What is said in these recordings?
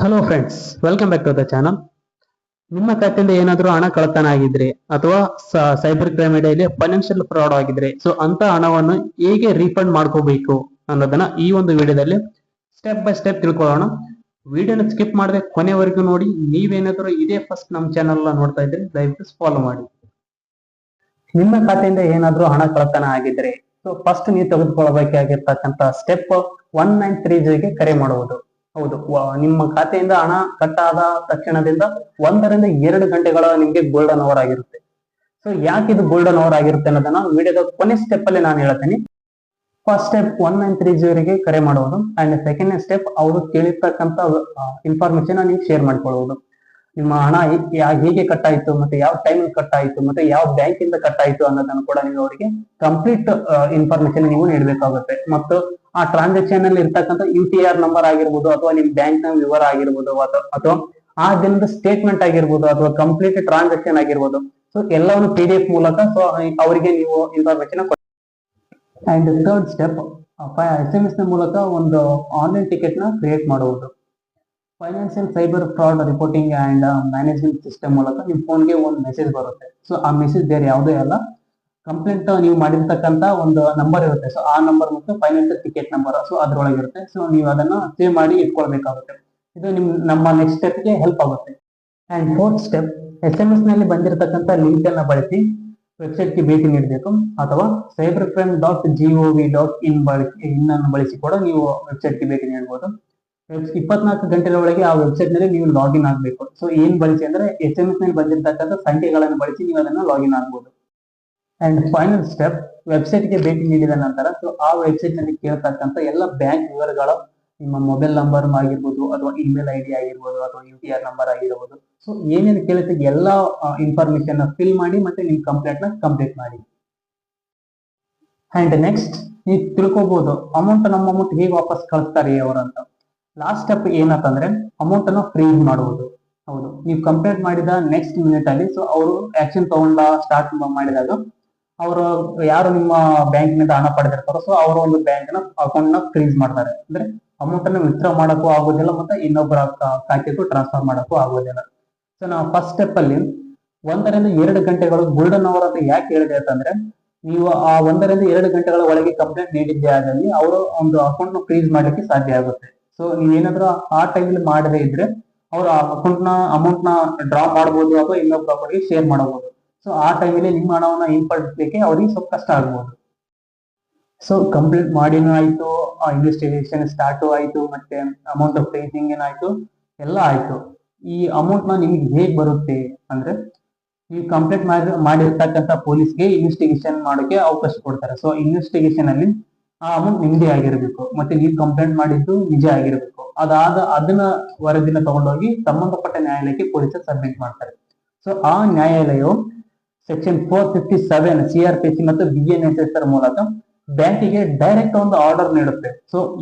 Hello friends, welcome back to the channel. ನಿಮ್ಮ ಖಾತೆಯಿಂದ ಏನಾದರೂ ಹಣ ಕಳ್ಳತನ ಆಗಿದ್ರೆ ಅಥವಾ ಸೈಬರ್ ಕ್ರೈಮ್ ಅಡಿಯಲ್ಲಿ ಫೈನಾನ್ಷಿಯಲ್ ಫ್ರಾಡ್ ಆಗಿದ್ರೆ ಅಂತ ಹಣವನ್ನು ಹೇಗೆ ರೀಫಂಡ್ ಮಾಡ್ಕೋಬೇಕು ಅನ್ನೋದನ್ನ ಈ ಒಂದು ವಿಡಿಯೋದಲ್ಲಿ ಸ್ಟೆಪ್ ಬೈ ಸ್ಟೆಪ್ ತಿಳ್ಕೊಳ್ಳೋಣ. ವಿಡಿಯೋನ ಸ್ಕಿಪ್ ಮಾಡದೆ ಕೊನೆವರೆಗೂ ನೋಡಿ. ನೀವೇನಾದರೂ ಇದೇ ಫಸ್ಟ್ ನಮ್ಮ ಚಾನಲ್ ನೋಡ್ತಾ ಇದ್ರೆ ದಯವಿಟ್ಟು ಫಾಲೋ ಮಾಡಿ. ನಿಮ್ಮ ಖಾತೆಯಿಂದ ಏನಾದರೂ ಹಣ ಕಳ್ಳತನ ಆಗಿದ್ರೆ ಫಸ್ಟ್ ನೀವು ತೆಗೆದುಕೊಳ್ಳಬೇಕಾಗಿರ್ತಕ್ಕಂಥ ಸ್ಟೆಪ್ 1930ಗೆ ಕರೆ ಮಾಡುವುದು. ಹೌದು, ನಿಮ್ಮ ಖಾತೆಯಿಂದ ಹಣ ಕಟ್ ಆದ ತಕ್ಷಣದಿಂದ 1 ರಿಂದ 2 ಗಂಟೆಗಳ ನಿಮ್ಗೆ ಗೋಲ್ಡನ್ ಅವರ್ ಆಗಿರುತ್ತೆ. ಯಾಕೆ ಇದು ಗೋಲ್ಡನ್ ಅವರ್ ಆಗಿರುತ್ತೆ ಅನ್ನೋದನ್ನ ವಿಡಿಯೋದ ಕೊನೆ ಸ್ಟೆಪ್ ಅಲ್ಲಿ ನಾನು ಹೇಳ್ತೀನಿ. ಫಸ್ಟ್ ಸ್ಟೆಪ್ 1930ಗೆ ಕರೆ ಮಾಡುವುದು ಅಂಡ್ ಸೆಕೆಂಡ್ ಸ್ಟೆಪ್ ಅವರು ಕೇಳಿರ್ತಕ್ಕಂಥ ಇನ್ಫಾರ್ಮೇಶನ್ ನೀವು ಶೇರ್ ಮಾಡ್ಕೊಳ್ಳುವುದು. ನಿಮ್ಮ ಹಣ ಹೇಗೆ ಕಟ್ ಆಯ್ತು, ಮತ್ತೆ ಯಾವ ಟೈಮ್ ಕಟ್ ಆಯ್ತು, ಮತ್ತೆ ಯಾವ ಬ್ಯಾಂಕ್ ಇಂದ ಕಟ್ ಆಯ್ತು ಅನ್ನೋದನ್ನು ಕೂಡ ನೀವು ಅವರಿಗೆ ಕಂಪ್ಲೀಟ್ ಇನ್ಫಾರ್ಮೇಶನ್ ನೀವು ನೀಡಬೇಕಾಗುತ್ತೆ. ಮತ್ತು ಆ ಟ್ರಾನ್ಸಾಕ್ಷನ್ ಅಲ್ಲಿ ಇರ್ತಕ್ಕಂಥ UTR ನಂಬರ್ ಆಗಿರ್ಬೋದು, ಅಥವಾ ನಿಮ್ ಬ್ಯಾಂಕ್ ನ ವಿವರ ಆಗಿರ್ಬೋದು, ಅಥವಾ ಆ ದಿನದ ಸ್ಟೇಟ್ಮೆಂಟ್ ಆಗಿರ್ಬೋದು, ಅಥವಾ ಕಂಪ್ಲೀಟ್ ಟ್ರಾನ್ಸಾಕ್ಷನ್ ಆಗಿರ್ಬೋದು. ಎಲ್ಲವನ್ನು PDF ಮೂಲಕ ಅವರಿಗೆ ನೀವು information and third step SMS ನ ಮೂಲಕ ಒಂದು ಆನ್ಲೈನ್ ಟಿಕೆಟ್ ನ ಕ್ರಿಯೇಟ್ ಮಾಡುವುದು. Financial cyber fraud reporting and management system ಮೂಲಕ ನಿಮ್ ಫೋನ್ಗೆ ಒಂದು ಮೆಸೇಜ್ ಬರುತ್ತೆ. ಆ ಮೆಸೇಜ್ ಬೇರೆ ಯಾವುದೇ ಅಲ್ಲ, ಕಂಪ್ಲೇಂಟ್ ನೀವು ಮಾಡಿರ್ತಕ್ಕಂಥ ಒಂದು ನಂಬರ್ ಇರುತ್ತೆ. ಆ ನಂಬರ್ ಮತ್ತು ಫೈನಾನ್ಷಿಯಲ್ ಟಿಕೆಟ್ ನಂಬರ್ ಅದ್ರೊಳಗಿರುತ್ತೆ. ನೀವು ಅದನ್ನ ಸೇವ್ ಮಾಡಿ ಇಟ್ಕೊಳ್ಬೇಕಾಗುತ್ತೆ. ಇದು ನಮ್ಮ ನೆಕ್ಸ್ಟ್ ಸ್ಟೆಪ್ ಗೆ ಹೆಲ್ಪ್ ಆಗುತ್ತೆ. ಅಂಡ್ ಫೋರ್ತ್ ಸ್ಟೆಪ್, SMS ನಲ್ಲಿ ಬಂದಿರತಕ್ಕಂಥ ಲಿಂಕ್ ಅನ್ನ ಬಳಸಿ ವೆಬ್ಸೈಟ್ ಗೆ ಭೇಟಿ ನೀಡಬೇಕು, ಅಥವಾ cybercrime.gov.in ಅನ್ನು ಬಳಸಿ ಕೂಡ ನೀವು ವೆಬ್ಸೈಟ್ ಗೆ ಭೇಟಿ ನೀಡಬಹುದು. 24 ಗಂಟೆಗಳ ಒಳಗೆ ಆ ವೆಬ್ಸೈಟ್ ನಲ್ಲಿ ನೀವು ಲಾಗಿನ್ ಆಗಬೇಕು. ಏನ್ ಬಳಸಿ ಅಂದ್ರೆ SMS ನಲ್ಲಿ ಬಂದಿರತಕ್ಕಂಥ ಸಂಖ್ಯೆಗಳನ್ನು ಬಳಸಿ ನೀವು ಅದನ್ನ ಲಾಗಿನ್ ಆಗಬಹುದು. ಅಂಡ್ ಫೈನಲ್ ಸ್ಟೆಪ್, ವೆಬ್ಸೈಟ್ ಗೆ ಭೇಟಿ ನೀಡಿದ ನಂತರ ಆ ವೆಬ್ಸೈಟ್ ನಲ್ಲಿ ಕೇಳತಕ್ಕಂಥ ಎಲ್ಲ ಬ್ಯಾಂಕ್ ವಿವರಗಳ, ನಿಮ್ಮ ಮೊಬೈಲ್ ನಂಬರ್ ಆಗಿರ್ಬೋದು, ಅಥವಾ ಇಮೇಲ್ ID ಆಗಿರ್ಬೋದು, ಅಥವಾ UTR ನಂಬರ್ ಆಗಿರ್ಬೋದು, ಏನೇನು ಕೇಳುತ್ತೆ ಎಲ್ಲ ಇನ್ಫಾರ್ಮೇಶನ್ ಫಿಲ್ ಮಾಡಿ ಮತ್ತೆ ನಿಮ್ ಕಂಪ್ಲೇಂಟ್ ನ ಕಂಪ್ಲೀಟ್ ಮಾಡಿ. ಅಂಡ್ ನೆಕ್ಸ್ಟ್ ನೀವು ತಿಳ್ಕೊಬಹುದು ನಮ್ಮ ಅಮೌಂಟ್ ಹೇಗೆ ವಾಪಸ್ ಕಳಿಸ್ತಾರೆ ಅವರಂತ. ಲಾಸ್ಟ್ ಸ್ಟೆಪ್ ಏನಂತಂದ್ರೆ ಅಮೌಂಟ್ ಅನ್ನು ಫ್ರೀಸ್ ಮಾಡುವುದು. ಹೌದು, ನೀವು ಕಂಪ್ಲೇಂಟ್ ಮಾಡಿದ ನೆಕ್ಸ್ಟ್ ಮಿನಿಟ್ ಅಲ್ಲಿ ಅವರು ಆಕ್ಷನ್ ತಗೊಂಡ ಸ್ಟಾರ್ಟ್ ಮಾಡಿದಾಗ ಅವರು ಯಾರು ನಿಮ್ಮ ಬ್ಯಾಂಕ್ ನಿಂದ ಹಣ ಪಡೆದಿರ್ತಾರೋ ಅವರ ಒಂದು ಬ್ಯಾಂಕ್ ನ ಅಕೌಂಟ್ ನ ಫ್ರೀಸ್ ಮಾಡ್ತಾರೆ. ಅಂದ್ರೆ ಅಮೌಂಟ್ ಅನ್ನು ವಿತ್ಡ್ರಾ ಮಾಡಕ್ಕೂ ಆಗೋದಿಲ್ಲ, ಮತ್ತೆ ಇನ್ನೊಬ್ಬರ ಖಾತೆಗೂ ಟ್ರಾನ್ಸ್ಫರ್ ಮಾಡಕ್ಕೂ ಆಗೋದಿಲ್ಲ. ನಾವು ಫಸ್ಟ್ ಸ್ಟೆಪ್ ಅಲ್ಲಿ 1 ರಿಂದ 2 ಗಂಟೆಗಳು ಗೋಲ್ಡನ್ ಅವರ್ ಅಂತ ಯಾಕೆ ಹೇಳಿದೆ ಅಂತಂದ್ರೆ, ನೀವು ಆ 1 ರಿಂದ 2 ಗಂಟೆಗಳ ಒಳಗೆ ಕಂಪ್ಲೇಂಟ್ ನೀಡಿದ್ದೇ ಆದಲ್ಲಿ ಅವರು ಒಂದು ಅಕೌಂಟ್ ನ ಫ್ರೀಸ್ ಮಾಡ್ಲಿಕ್ಕೆ ಸಾಧ್ಯ ಆಗುತ್ತೆ. ನೀವೇನಾದ್ರೂ ಆ ಟೈಮಲ್ಲಿ ಮಾಡದೇ ಇದ್ರೆ ಅವ್ರ ಅಕೌಂಟ್ ನ ಅಮೌಂಟ್ ನ ಡ್ರಾ ಮಾಡಬಹುದು, ಅಥವಾ ಇನ್ನೊಬ್ಬರ ಅಕೌಂಟ್ಗೆ ಶೇರ್ ಮಾಡಬಹುದು. ಆ ಟೈಮಲ್ಲಿ ನಿಮ್ಮ ಹಣವನ್ನ ಹಿಂಪಡಿಸಲಿಕ್ಕೆ ಅವ್ರಿಗೆ ಸ್ವಲ್ಪ ಕಷ್ಟ ಆಗ್ಬಹುದು. ಕಂಪ್ಲೀಟ್ ಮಾಡಿನೂ ಆಯ್ತು, ಇನ್ವೆಸ್ಟಿಗೇಷನ್ ಸ್ಟಾರ್ಟ್ ಆಯ್ತು, ಮತ್ತೆ ಅಮೌಂಟ್ ಆಫ್ ಫ್ರೀಸಿಂಗ್ ಏನಾಯ್ತು, ಎಲ್ಲ ಆಯ್ತು. ಈ ಅಮೌಂಟ್ ನ ನಿಮ್ಗೆ ಹೇಗ್ ಬರುತ್ತೆ ಅಂದ್ರೆ, ನೀವು ಕಂಪ್ಲೇಂಟ್ ಮಾಡಿರ್ತಕ್ಕಂಥ ಪೊಲೀಸ್ಗೆ ಇನ್ವೆಸ್ಟಿಗೇಷನ್ ಮಾಡೋಕೆ ಅವಕಾಶ ಕೊಡ್ತಾರೆ. ಇನ್ವೆಸ್ಟಿಗೇಷನ್ ಅಲ್ಲಿ ಆ ಅಮೌಂಟ್ ನಿಮ್ದೇ ಆಗಿರ್ಬೇಕು, ಮತ್ತೆ ನೀವು ಕಂಪ್ಲೇಂಟ್ ಮಾಡಿದ್ದು ನಿಜ ಆಗಿರ್ಬೇಕು. ಅದನ್ನ ವರದಿನ ತಗೊಂಡೋಗಿ ಸಂಬಂಧಪಟ್ಟ ನ್ಯಾಯಾಲಯಕ್ಕೆ ಪೊಲೀಸರು ಸಬ್ಮಿಟ್ ಮಾಡ್ತಾರೆ. ಆ ನ್ಯಾಯಾಲಯವು ಸೆಕ್ಷನ್ 457 CRPC ಮತ್ತು BNSS ಮೂಲಕ ಬ್ಯಾಂಕಿಗೆ ಡೈರೆಕ್ಟ್ ಒಂದು ಆರ್ಡರ್ ನೀಡುತ್ತೆ.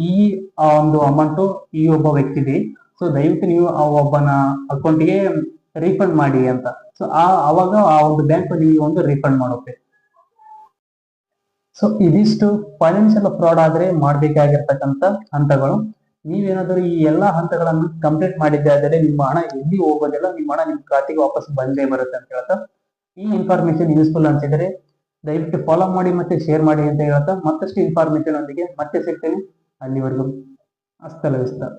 ಈ ಒಂದು ಅಮೌಂಟ್ ಈ ಒಬ್ಬ ವ್ಯಕ್ತಿಗೆ, ದಯವಿಟ್ಟು ನೀವು ಆ ಒಬ್ಬನ ಅಕೌಂಟ್ಗೆ ರೀಫಂಡ್ ಮಾಡಿ ಅಂತ. ಅವಾಗ ಆ ಒಂದು ಬ್ಯಾಂಕ್ ನಿಮಗೆ ಒಂದು ರೀಫಂಡ್ ಮಾಡುತ್ತೆ. ಇದಿಷ್ಟು ಫೈನಾನ್ಷಿಯಲ್ ಫ್ರಾಡ್ ಆದ್ರೆ ಮಾಡ್ಬೇಕಾಗಿರ್ತಕ್ಕಂಥ ಹಂತಗಳು. ನೀವೇನಾದ್ರೂ ಈ ಎಲ್ಲಾ ಹಂತಗಳನ್ನು ಕಂಪ್ಲೀಟ್ ಮಾಡಿದ್ದೆ ಆದರೆ ನಿಮ್ಮ ಹಣ ಎಲ್ಲಿ ಹೋಗೋದಿಲ್ಲ, ನಿಮ್ಮ ಹಣ ನಿಮ್ ಖಾತೆಗೆ ವಾಪಸ್ ಬಂದೇ ಬರುತ್ತೆ ಅಂತ ಹೇಳ್ತಾ, ಈ ಇನ್ಫಾರ್ಮೇಶನ್ ಯೂಸ್ಫುಲ್ ಅನ್ಸಿದ್ರೆ ದಯವಿಟ್ಟು ಫಾಲೋ ಮಾಡಿ ಮತ್ತೆ ಶೇರ್ ಮಾಡಿ ಅಂತ ಹೇಳ್ತಾ, ಮತ್ತಷ್ಟು ಇನ್ಫಾರ್ಮೇಶನ್ ಒಂದಿಗೆ ಮತ್ತೆ ಸಿಗ್ತೇನೆ. ಅಲ್ಲಿವರೆಗೂ ಅಸ್ತಲವಿಸ್ತಾ.